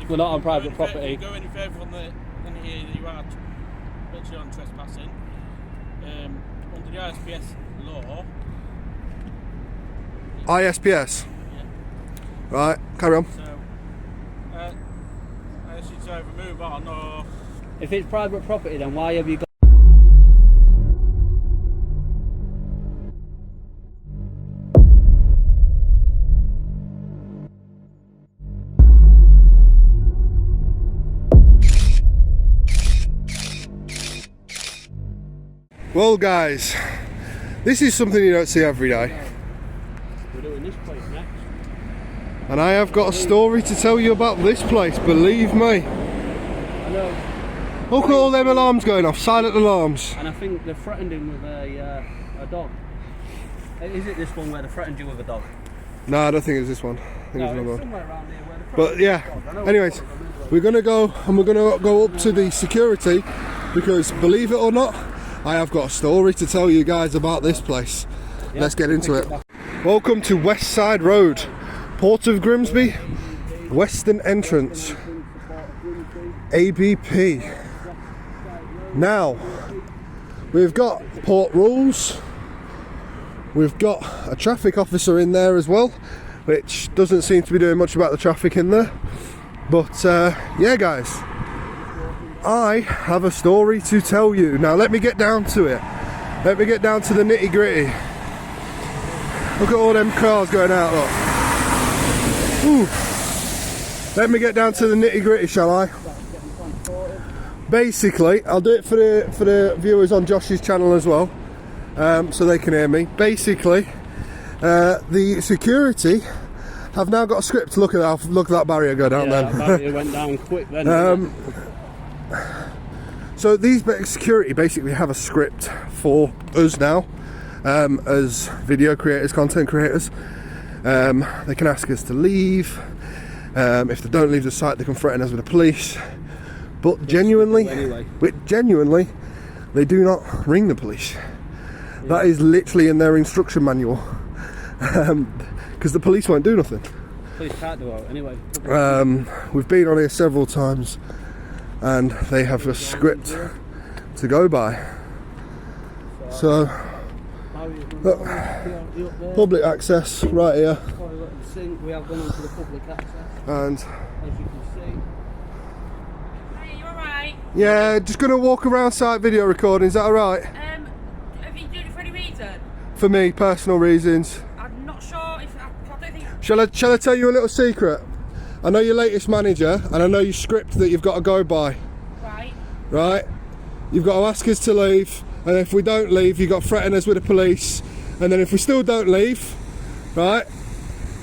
We're not on private property. If you go any further on here, you are literally on trespassing. Under the ISPS law. ISPS? Yeah. Right, carry on. So, I ask you to either move on or... If it's private property, then why have you got... Well guys, this is something you don't see every day. We're doing this place next. And I have got a story to tell you about this place, believe me. I know. Look at all them alarms going off, silent alarms. And I think they threatened him with a dog. Is it this one where they threatened you with a dog? No, I don't think it's this one. I think No, it's another one. somewhere around here where they But yeah, anyways, we're gonna go and we're gonna go up to the security because believe it or not, I have got a story to tell you guys about this place. Yeah, let's get into it. Welcome to West Side Road, Port of Grimsby, Western Entrance, ABP. Now, we've got port rules, we've got a traffic officer in there as well, which doesn't seem to be doing much about the traffic in there. But yeah guys, I have a story to tell you. Now let me get down to it. Let me get down to the nitty gritty. Look at all them cars going out, look. Ooh. Let me get down to the nitty gritty, shall I? Basically, I'll do it for the viewers on Josh's channel as well, so they can hear me. Basically, the security have now got a script. Look at that barrier go down then. That barrier went down quick then. So these security basically have a script for us now, as video creators, content creators. They can ask us to leave. If they don't leave the site, they can threaten us with the police. But genuinely, they do not ring the police. Yeah. That is literally in their instruction manual, because the police won't do nothing. Police can't do it anyway. We've been on here several times, and they have a script to go by. So, look, public access right here, We have gone onto the public access, and as you can see. yeah, just gonna walk around site video recording. Is that alright? Have you done it for any reason? For me, personal reasons. I'm not sure if I don't think. Shall I tell you a little secret? I know your latest manager, and I know your script that you've got to go by. Right. Right? You've got to ask us to leave, and if we don't leave, you've got to threaten us with the police, and then if we still don't leave, right,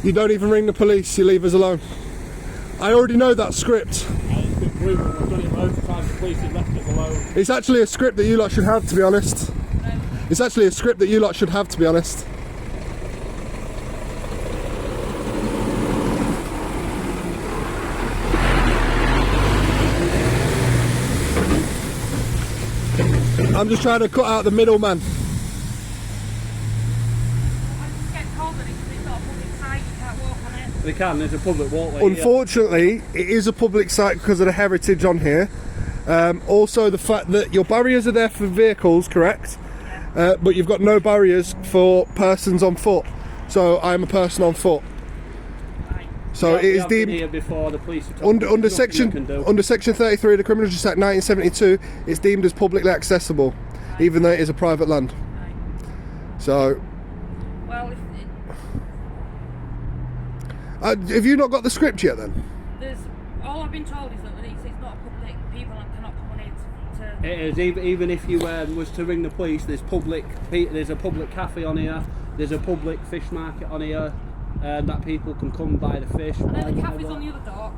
you don't even ring the police, you leave us alone. I already know that script. It's actually a script that you lot should have, to be honest. It's actually a script that you lot should have, to be honest. I'm just trying to cut out the middleman. They can, there's a public walkway. Unfortunately, it is a public site because of the heritage on here. Also the fact that your barriers are there for vehicles, correct? Yeah. But you've got no barriers for persons on foot. So I'm a person on foot. Right. So it is deemed here before the police under section 33 of the Criminal Justice Act 1972. It's deemed as publicly accessible, right, even though it is a private land. Right. So. Well, have you not got the script yet then? All I've been told is that it's not public, people cannot come on it to... It is, even if you was to ring the police, there's a public cafe on here, there's a public fish market on here, that people can come buy the fish. I know the cafe's on the other dock.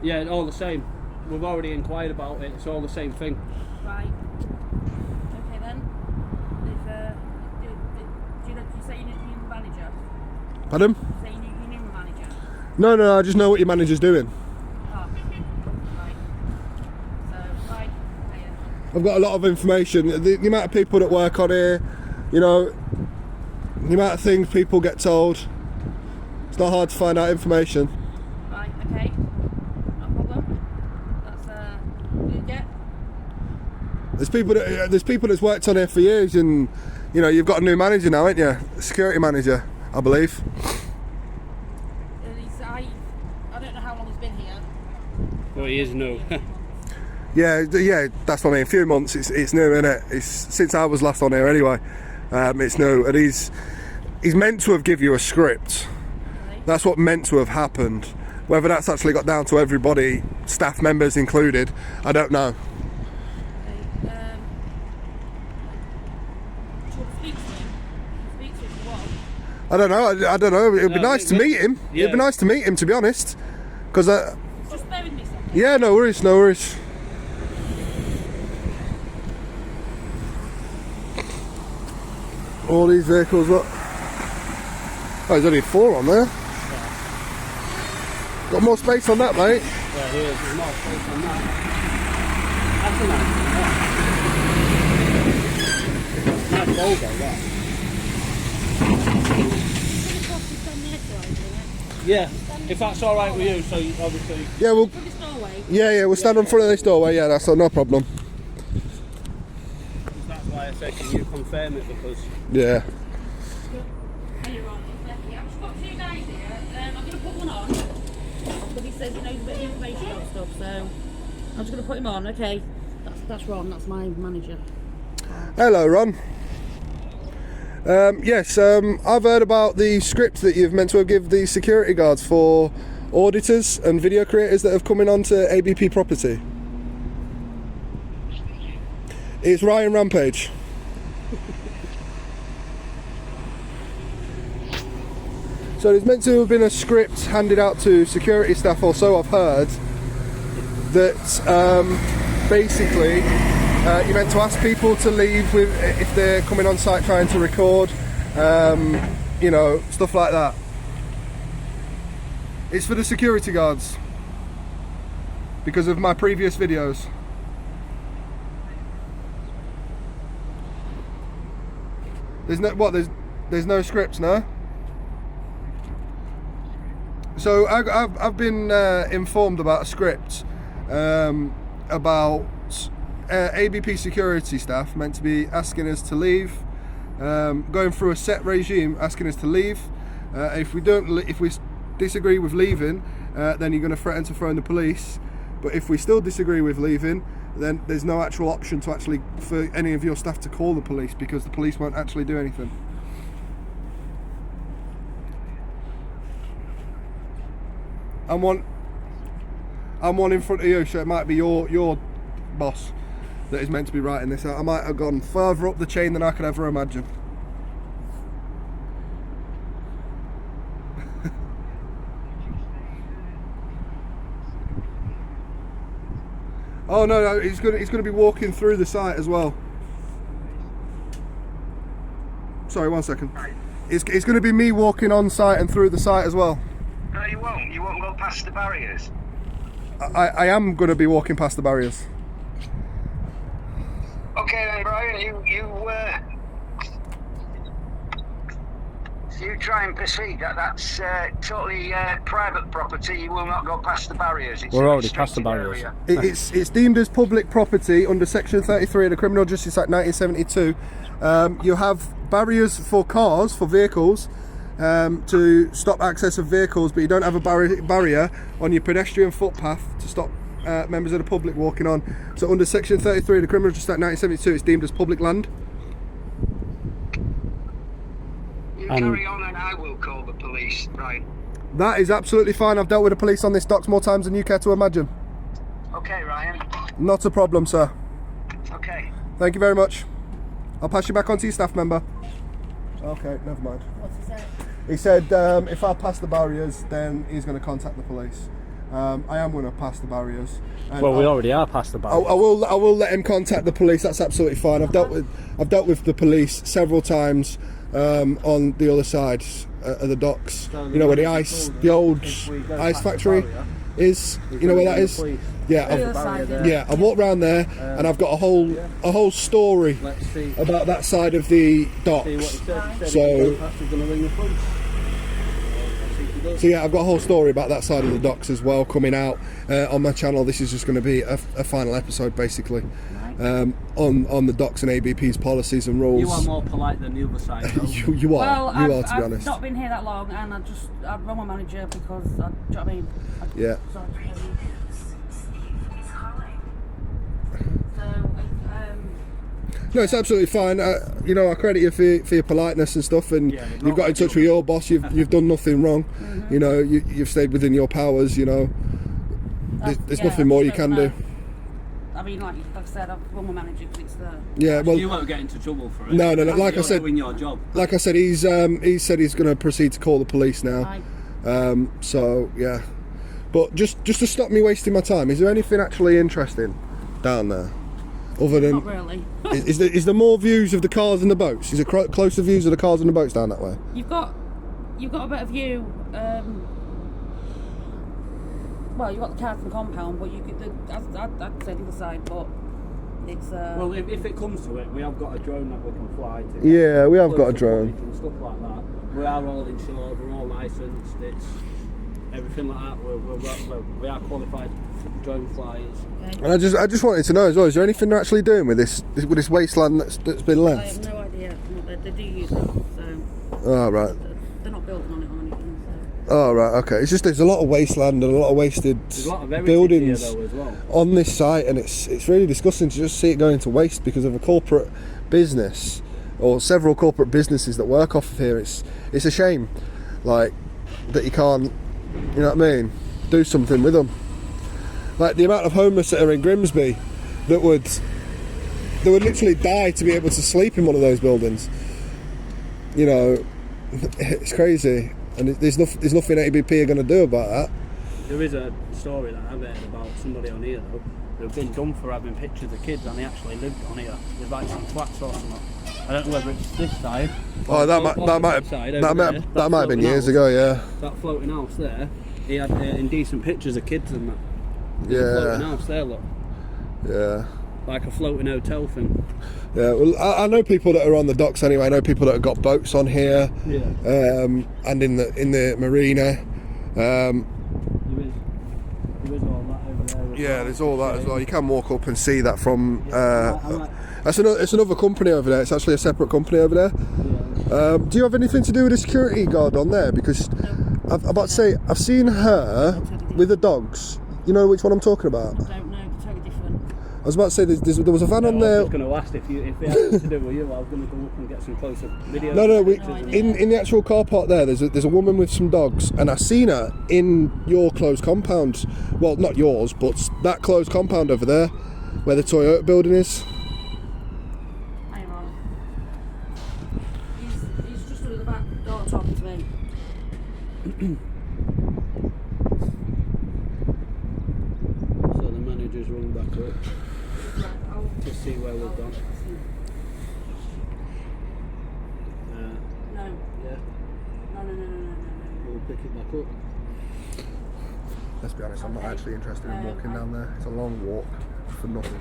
Yeah, all the same. We've already inquired about it, it's all the same thing. Right. Okay then. Do you say you need a manager? Pardon? Say you need a manager? No, I just know what your manager's doing. Oh, right. So, right. I've got a lot of information. The amount of people that work on here, you know, the amount of things people get told, it's not hard to find out information. Right, okay. No There's people that's worked on here for years, and you know you've got a new manager now, ain't you? Security manager, I believe. I don't know how long he's been here. Well, he is new. Yeah, that's what I mean. A few months, it's new, isn't it? It's since I was last on here anyway. It's new, and he's meant to have give you a script. Right. That's what meant to have happened. Whether that's actually got down to everybody, staff members included, I don't know. Okay. Do you want to speak to him? Speak to him if you want. I don't know. I don't know. It'd be No, nice to meet him. yeah. It'd be nice to meet him, to be honest. Because Just bear with me a second. yeah, no worries, no worries. All these vehicles, look. Oh, there's only 4 on there. Got more space on that, mate. Yeah, there's more space on that. That's a nice logo, that. Yeah, if that's alright with you, so you obviously... Yeah, we'll. From this doorway. Yeah, we'll stand in front of this doorway. Yeah, that's no problem. That's why I said, can you confirm it, because... Yeah. Hey, Ron, I've just got 2 guys here. I'm going to put one on. But he says he knows a bit of information about stuff, so I'm just going to put him on. Okay, that's Ron, that's my manager. Hello, Ron. Yes, I've heard about the script that you've meant to have give the security guards for auditors and video creators that have come in onto ABP property. It's Ryan Rampage. So there's meant to have been a script handed out to security staff, or so I've heard, that basically you're meant to ask people to leave with if they're coming on site trying to record, you know, stuff like that. It's for the security guards because of my previous videos. There's no scripts, no. So I've been informed about a script about ABP security staff meant to be asking us to leave, going through a set regime, asking us to leave. If we disagree with leaving, then you're going to threaten to phone the police. But if we still disagree with leaving, then there's no actual option to actually for any of your staff to call the police, because the police won't actually do anything. I'm one in front of you, so it might be your boss that is meant to be writing this out. I might have gone further up the chain than I could ever imagine. Oh no, he's gonna be walking through the site as well. Sorry, 1 second. It's going to be me walking on site and through the site as well. No, you won't. You won't go past the barriers. I am going to be walking past the barriers. Okay then, Brian. You try and proceed. That's totally private property. You will not go past the barriers. It's We're a already past the restricted barriers. area. It's deemed as public property under Section 33 of the Criminal Justice Act 1972. You have barriers for cars, for vehicles, to stop access of vehicles, but you don't have a barrier on your pedestrian footpath to stop members of the public walking on. So under Section 33 of the Criminal Justice Act 1972, it's deemed as public land. You carry on and I will call the police, Brian. That is absolutely fine. I've dealt with the police on this docks more times than you care to imagine. Okay, Ryan. Not a problem, sir. Okay. Thank you very much. I'll pass you back on to your staff member. Okay, never mind. What's he say? He said if I pass the barriers, then he's going to contact the police. I am going to pass the barriers. And Well, we already are past the barriers. I will let him contact the police. That's absolutely fine. I've dealt with the police several times on the other side of the docks. You know where the old ice factory is. You know where that is? Yeah. I walked around there and I've got a whole story about that side of the docks. So yeah, I've got a whole story about that side of the docks as well coming out on my channel. This is just going to be a final episode, basically. on the docks and ABP's policies and rules. You are more polite than the other side, though. you are. Well, you are, to be I've honest. not been here that long, and I run my manager because, do you know what I mean? Yeah. Sorry. No, it's absolutely fine. You know, I credit you for your politeness and stuff, and Yeah, you've got in touch with your boss. You've done nothing wrong. You know, you've stayed within your powers. You know, there's nothing more you can do. I mean, like I said, I've run my manager because it's the... Yeah, well, you won't get into trouble for it. No. Like I You're said, doing your job. like I said, he said he's going to proceed to call the police now. So yeah, but just to stop me wasting my time, is there anything actually interesting down there? Other than, Not really. is there more views of the cars and the boats? Is there closer views of the cars and the boats down that way? You've got a better view. Well, you've got the Carlton compound, but you could, I'd say the other side, but it's... Well, if it comes to it, we have got a drone that we can fly to. Yeah, we have got a Close drone. footage and stuff like that. We are all insured, we're all licensed, it's everything like that. We are qualified drone flyers. And I just wanted to know as well, is there anything they're actually doing with this wasteland that's been I left? have no idea. They do use it, so... Oh, right. They're not building on it or anything, so... Oh, right, okay. It's just there's a lot of wasteland and a lot of wasted There's a lot of heritage buildings here, though, as well. on this site, and it's really disgusting to just see it going to waste because of a corporate business or several corporate businesses that work off of here. It's a shame, like, that you can't, you know what I mean, do something with them. Like the amount of homeless that are in Grimsby that would literally die to be able to sleep in one of those buildings. You know, it's crazy, and there's nothing ABP are going to do about that. There is a story that I've heard about somebody on here, though, who've been done for having pictures of kids, and they actually lived on here. There's like some flats or something. I don't know whether it's this side. Oh, that might have been years ago, yeah. That floating house there, he had indecent pictures of kids and that. Yeah. Floating house there, look. Yeah. Like a floating hotel thing. Yeah, well, I know people that are on the docks anyway. I know people that have got boats on here, Yeah. and in the marina. There is all that over there. Yeah, there's all that as well. You can walk up and see that from. I It's another company over there. It's actually a separate company over there. Yeah. Do you have anything to do with the security guard on there? Because I'm about to say I've seen her with the dogs. You know which one I'm talking about? I don't know, they're totally different. I was about to say there was a van on I there. was just going to ask if it had anything to do with you. I was going to go up and get some closer videos. No, in the actual car park there, there's a woman with some dogs, and I seen her in your closed compound. Well, not yours, but that closed compound over there, where the Toyota building is. Hang on. He's just under the back door talking to me. So the manager's run back up to see where we've gone. No. Yeah, No. we'll pick it back up. Let's be honest, I'm not actually interested in walking down there. It's a long walk for nothing.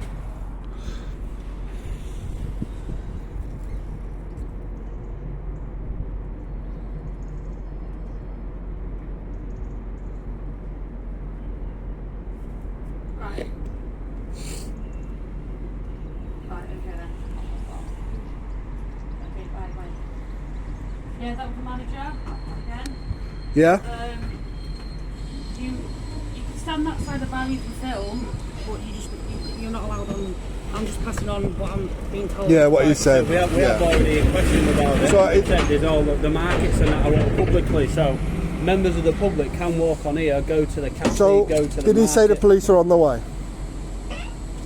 Right. Right, okay then. Okay, bye. Yeah, that was the manager, again. Yeah. You can stand that side of the van, you can film, but you're not allowed on. I'm just passing on what I'm being told. Yeah, what you said. We have already a question about it. So It said there's all the markets and that are all publicly, so members of the public can walk on here, go to the cafe, So go to the did he say the market. police are on the way?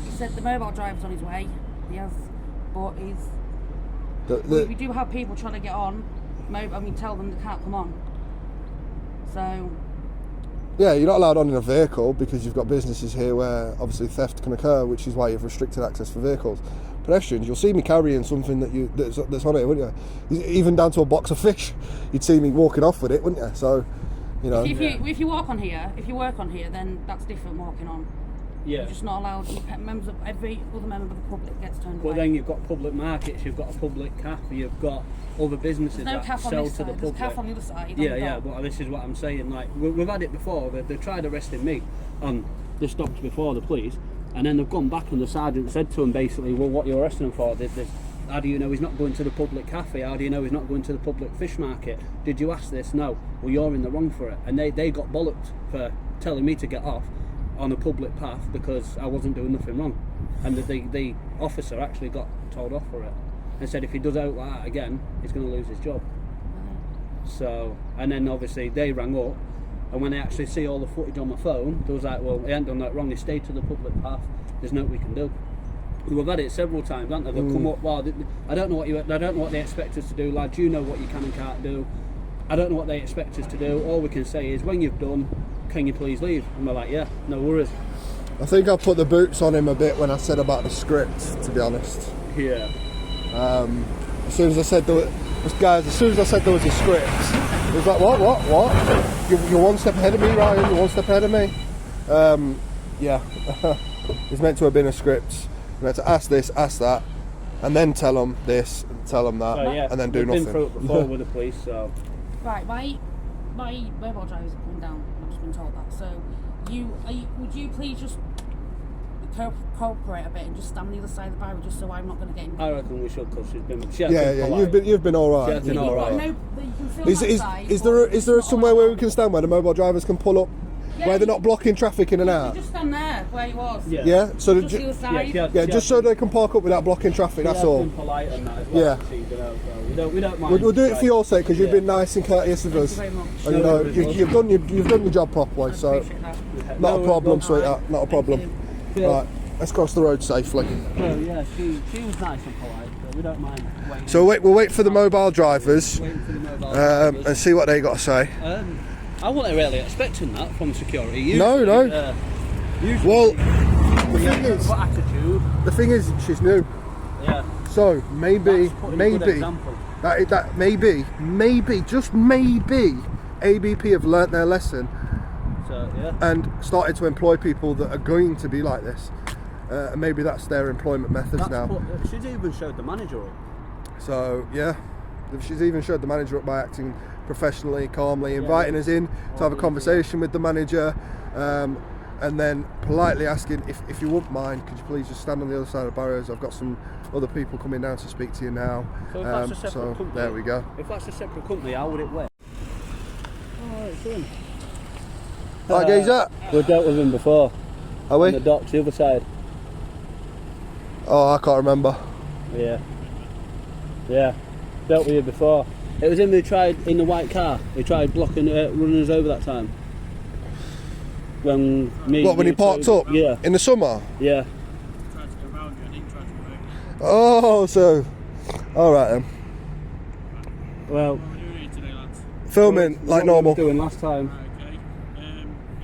He said the mobile driver's on his way. Yes, but The- we do have people trying to get on. Tell them they can't come on. So Yeah, you're not allowed on in a vehicle because you've got businesses here where obviously theft can occur, which is why you've restricted access for vehicles. Pedestrians, you'll see me carrying something that's on it, wouldn't you? Even down to a box of fish, you'd see me walking off with it, wouldn't you? So, you know. if you walk on here, if you work on here, then that's different walking on. Yeah. You're just not allowed. Every other member of the public gets turned But away. then you've got public markets, you've got a public cafe, you've got other businesses There's no that calf on sell this to side. the There's public. calf on the other side. Yeah, but this is what I'm saying. Like we've had it before. They tried arresting me on this dogs before the police, And then they've gone back and the sergeant said to him basically, well, what are you arresting him for? How do you know he's not going to the public cafe? How do you know he's not going to the public fish market? Did you ask this? No. Well, you're in the wrong for it. And they got bollocked for telling me to get off on a public path because I wasn't doing nothing wrong. And the officer actually got told off for it and said if he does out like that again, he's going to lose his job. So, and then obviously they rang up, and when they actually see all the footage on my phone, they was like, well, he ain't done that wrong, he stayed to the public path, there's nothing we can do. We've had it several times, haven't they? They'll come up, well, I don't know what they expect us to do, lads. You know what you can and can't do. I don't know what they expect us to do. All we can say is, when you've done, can you please leave? And we're like, yeah, no worries. I think I put the boots on him a bit when I said about the script, to be honest. Yeah. As soon as I said there was a script, it was like, what? You're one step ahead of me, Ryan. You're one step ahead of me. Yeah. It's meant to have been a script. You meant to ask this, ask that, and then tell them this, and tell them that, So, yeah, and then do we've nothing. been through it before with the police, so. Right, my mobile drivers are coming down. I've just been told that. So, would you please just cooperate a bit and just stand on the other side of the barrier just so I'm not going to get in? I reckon we should, because she has been polite. You've been all right. She has been all right. No, you can film Is there somewhere where we can stand where the mobile drivers can pull up, where they're not blocking traffic in and out? Just stand there where he was. Yeah. So Just the other side. just so they can park up without blocking traffic. That's all. Been polite and that as well. Yeah. So we don't mind. We'll do it for your sake because you've been nice and courteous with us. Thank you very much. And, you know, you've done your job properly. So Appreciate that. not a problem, sweetheart. Not a problem. Yeah. Right, let's cross the road safely. Well, yeah, she was nice and polite, but we don't mind waiting. So we'll wait for the mobile drivers Waiting for the mobile drivers. and see what they got to say. I wasn't really expecting that from security. Usually, No. Usually, Well, the thing is, she's new. yeah. So maybe, That's putting a good example. that maybe, just maybe, ABP have learnt their lesson So yeah. and started to employ people that are going to be like this. And maybe that's their employment methods now. She's even showed the manager up. So yeah, she's even showed the manager up by acting professionally, calmly, inviting us in to have a conversation with the manager, and then politely asking if you wouldn't mind, could you please just stand on the other side of the barriers? I've got some other people coming down to speak to you now. So if that's a separate company, there we go. If that's a separate company, how would it work? Oh, it's him. Hi, geezer. We've dealt with him before. Are we? On the docks, the other side. Oh, I can't remember. Yeah. Dealt with you before. It was him who tried, in the white car, he tried blocking, running us over that time. When When he parked up? Yeah. In the summer? Yeah. Tried to go around you, I didn't try to go. Oh, so... Alright then. Well, What are we doing here today, lads? Filming like what we normal. were doing last time. Right, okay.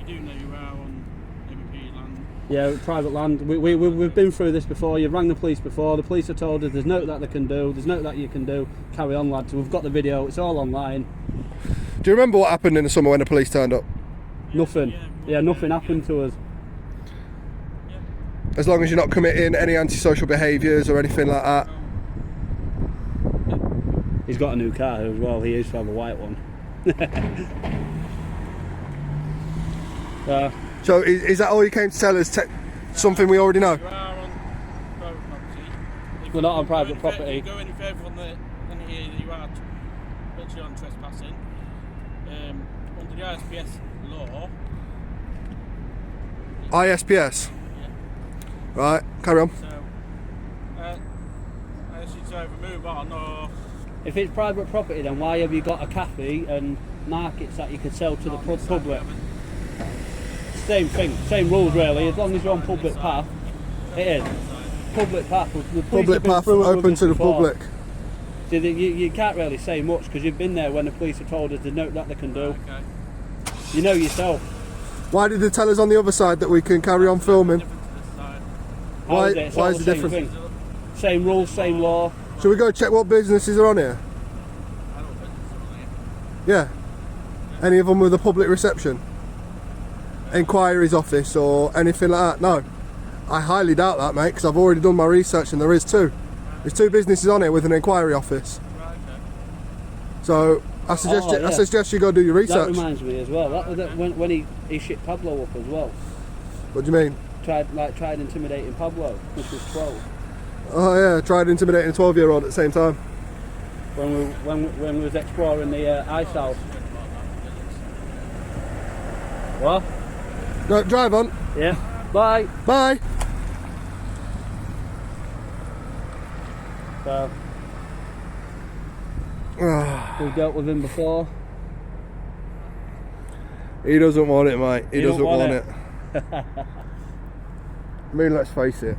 You do know you are on ABP land. Yeah, private land. We've been through this before. You've rang the police before. The police have told us there's nothing that they can do. There's nothing that you can do. Carry on, lads. We've got the video. It's all online. Do you remember what happened in the summer when the police turned up? Nothing. Yeah, nothing happened to us. As long as you're not committing any antisocial behaviours or anything like that. He's got a new car as well. He used to have a white one. So is that all you came to tell us? Something we already know? You are on private property. If We're you not on go private any property. If you go any further on here, you are literally on trespassing. Under the ISPS law. ISPS? Yeah. Right, carry on. So, I should either move on or. If it's private property, then why have you got a cafe and markets that you could sell to the public? Same thing, same rules really. As long as you're on public path, it is public path. The police Public have been path through it with open us to the before. public. So you can't really say much because you've been there when the police have told us there's nothing that they can do. Okay. You know yourself. Why did they tell us on the other side that we can carry on filming? Different to this side. How Why- is it? It's why all is the it same different? thing. Same rules, same law. Shall we go check what businesses are on here? I don't think it's on here. Yeah. Any of them with a public reception? Inquiries office or anything like that? No. I highly doubt that, mate, because I've already done my research and there is two. There's two businesses on here with an inquiry office. Right, okay. So I suggest Oh, yeah. I suggest you go do your That research. reminds me as well. When he shipped Pablo up as well. What do you mean? tried intimidating Pablo, which was 12. Oh yeah, tried intimidating a 12-year-old at the same time. When we was exploring the ice house. What? No, drive on. Yeah. Bye. Bye. So we've dealt with him before. He doesn't want it, mate. He doesn't want it. I mean, let's face it.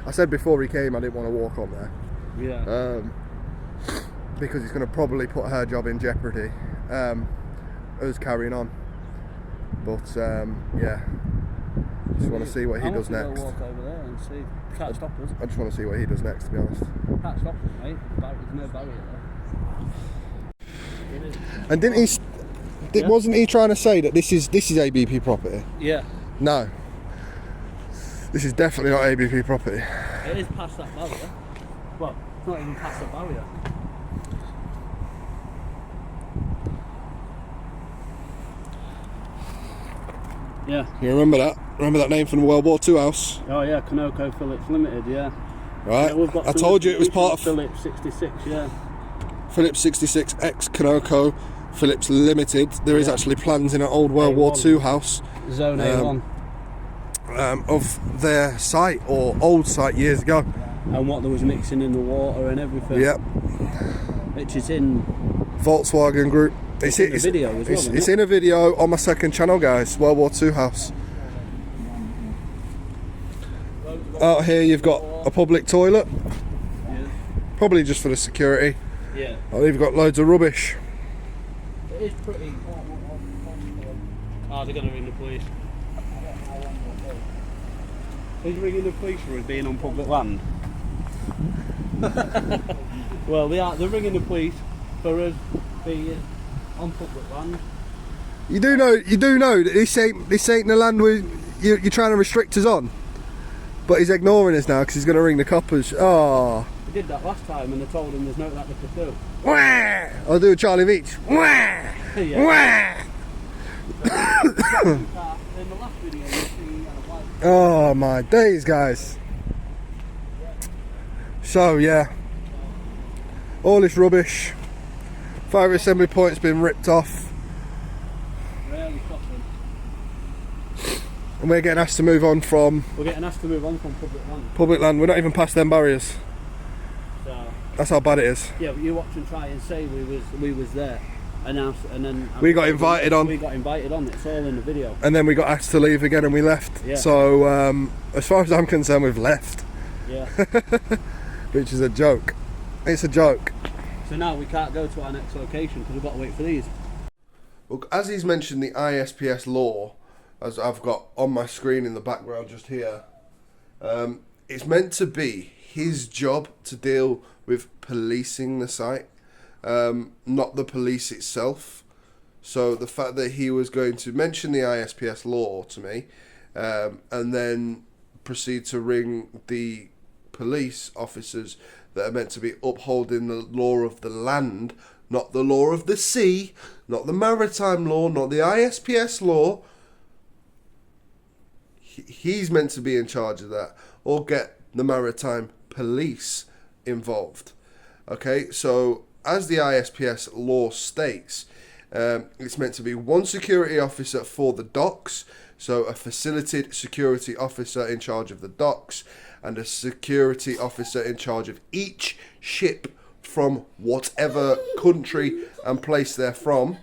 I said before he came I didn't want to walk on there. Yeah. Because he's going to probably put her job in jeopardy. Us carrying on. But yeah, just want to see what he does next. Walk over there and see. Can't stop us. I just want to see what he does next, to be honest. Can't stop us, mate. There's no barrier there. And didn't he? Yeah. Wasn't he trying to say that this is ABP property? Yeah. No. This is definitely not ABP property. It is past that barrier. Well, it's not even past the barrier. Yeah. You remember that? Remember that name from the World War II house? Oh yeah, Conoco Phillips Limited, yeah. Right. Yeah, we've got I told you it was part of Phillips 66, yeah. Phillips 66 ex Conoco Phillips Limited. There is actually plans in an old World War II house. Zone A1. Of their site or old site years ago. And what there was mixing in the water and everything. Yep. Which is in Volkswagen Group. It's in the video as well, isn't it's it? in a video on my second channel, guys. World War II house. Out here you've got a public toilet. Yeah. Probably just for the security. Yeah. Oh, you've got loads of rubbish. It is pretty. Oh, they're going to ring the police. Who's ringing the police for us being on public land? Well, they're ringing the police for us being on public land. You do know that this ain't the land you're trying to restrict us on. But he's ignoring us now because he's going to ring the coppers. Oh. We did that last time and they told him there's no that they could do. Wah! I'll do a Charlie Beach. Wah! Yeah. Wah! In the last video, you see a white. Oh my days, guys. So yeah, all this rubbish. Fire assembly point's been ripped off, Really cotton. and we're getting asked to move on from We're getting asked to move on from public land. public land. We're not even past them barriers. So That's how bad it is. yeah, but you watch and try and say we was there, and then We got invited on. We got invited on. It's all in the video. And then we got asked to leave again, and we left. Yeah. So as far as I'm concerned, we've left, Yeah. which is a joke. It's a joke. So now we can't go to our next location because we've got to wait for these. Look, as he's mentioned the ISPS law, as I've got on my screen in the background just here, it's meant to be his job to deal with policing the site, not the police itself. So the fact that he was going to mention the ISPS law to me, and then proceed to ring the police officers that are meant to be upholding the law of the land, not the law of the sea, not the maritime law, not the ISPS law. He's meant to be in charge of that, or get the maritime police involved. Okay, so as the ISPS law states, it's meant to be one security officer for the docks, so a facilitated security officer in charge of the docks, and a security officer in charge of each ship from whatever country and place they're from.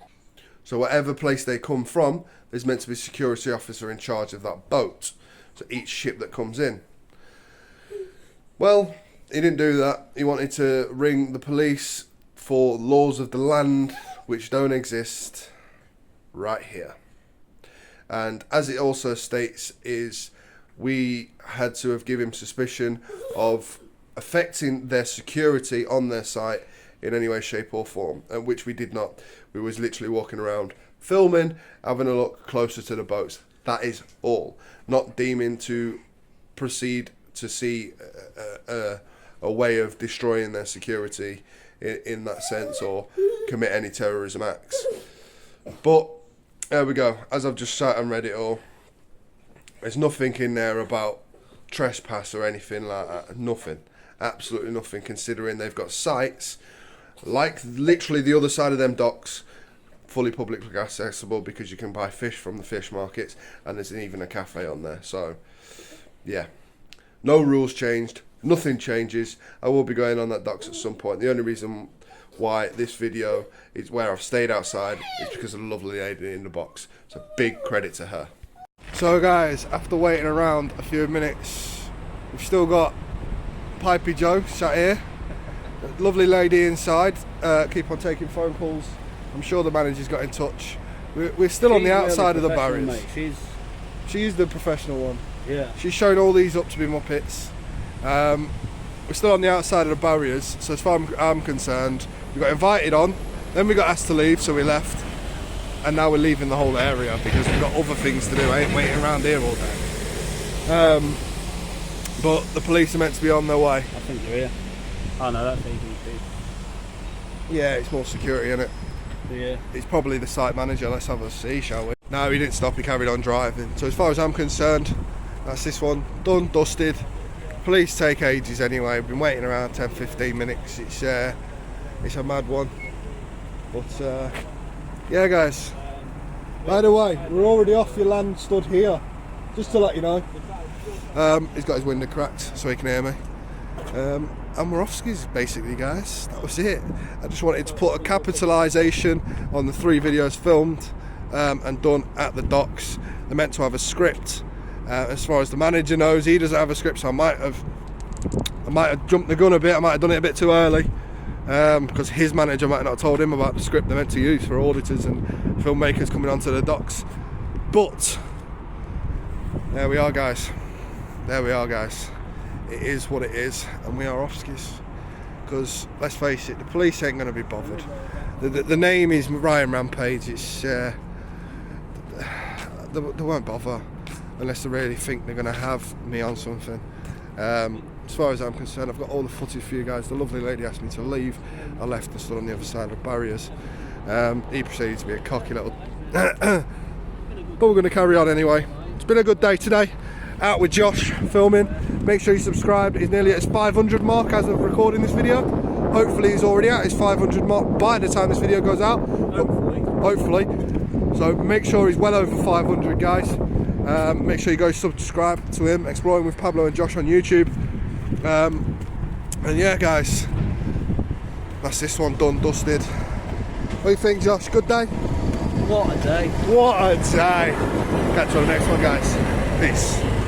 So whatever place they come from, there's meant to be a security officer in charge of that boat. So each ship that comes in. Well, he didn't do that. He wanted to ring the police for laws of the land which don't exist right here. And as it also states, is we had to have given him suspicion of affecting their security on their site in any way, shape or form, which we did not. We was literally walking around filming, having a look closer to the boats. That is all. Not deeming to proceed to see a way of destroying their security in that sense, or commit any terrorism acts. But there we go. As I've just sat and read it all, There's nothing in there about trespass or anything like that. Nothing. Absolutely nothing, considering they've got sites like literally the other side of them docks, fully publicly accessible, because you can buy fish from the fish markets, and there's even a cafe on there. So yeah, no rules changed, nothing changes. I will be going on that docks at some point. The only reason why this video is where I've stayed outside is because of the lovely lady in the box. So big credit to her. So guys, after waiting around a few minutes, we've still got Pipey Joe sat here. Lovely lady inside. Keep on taking phone calls. I'm sure the manager's got in touch. We're still on the outside of the barriers. Mate. She's the professional one. Yeah. She's showing all these up to be Muppets. We're still on the outside of the barriers, so as far as I'm concerned, we got invited on, then we got asked to leave, so we left, and now we're leaving the whole area because we've got other things to do. I ain't waiting around here all day. But the police are meant to be on their way. I think they're here. Oh no, that's ADP. Yeah, it's more security, isn't it? Yeah. It's probably the site manager. Let's have a see, shall we? No, he didn't stop, he carried on driving. So as far as I'm concerned, that's this one, done, dusted. Police take ages anyway. We've been waiting around 10-15 minutes. It's a mad one. But yeah guys, by the way, we're already off your land, stood here, just to let you know. He's got his window cracked so he can hear me. And we're off skis basically, guys. That was it. I just wanted to put a capitalisation on the 3 videos filmed and done at the docks. They're meant to have a script. As far as the manager knows, he doesn't have a script, so I might have jumped the gun a bit. I might have done it a bit too early because his manager might not have told him about the script they're meant to use for auditors and filmmakers coming onto the docks. But there we are, guys. There we are, guys. It is what it is, and we are off skis. Because let's face it, the police ain't going to be bothered. The name is Ryan Rampage. It's they won't bother unless they really think they're going to have me on something. As far as I'm concerned, I've got all the footage for you guys. The lovely lady asked me to leave. I left and stood on the other side of the barriers. He proceeded to be a cocky little... But we're going to carry on anyway. It's been a good day today. Out with Josh, filming. Make sure you subscribe. He's nearly at his 500 mark as of recording this video. Hopefully he's already at his 500 mark by the time this video goes out. Hopefully. So make sure he's well over 500, guys. Make sure you go subscribe to him, Exploring with Pablo and Josh on YouTube. And yeah, guys, that's this one done, dusted. What do you think, Josh? Good day? What a day. What a day. Catch you on the next one, guys. Peace.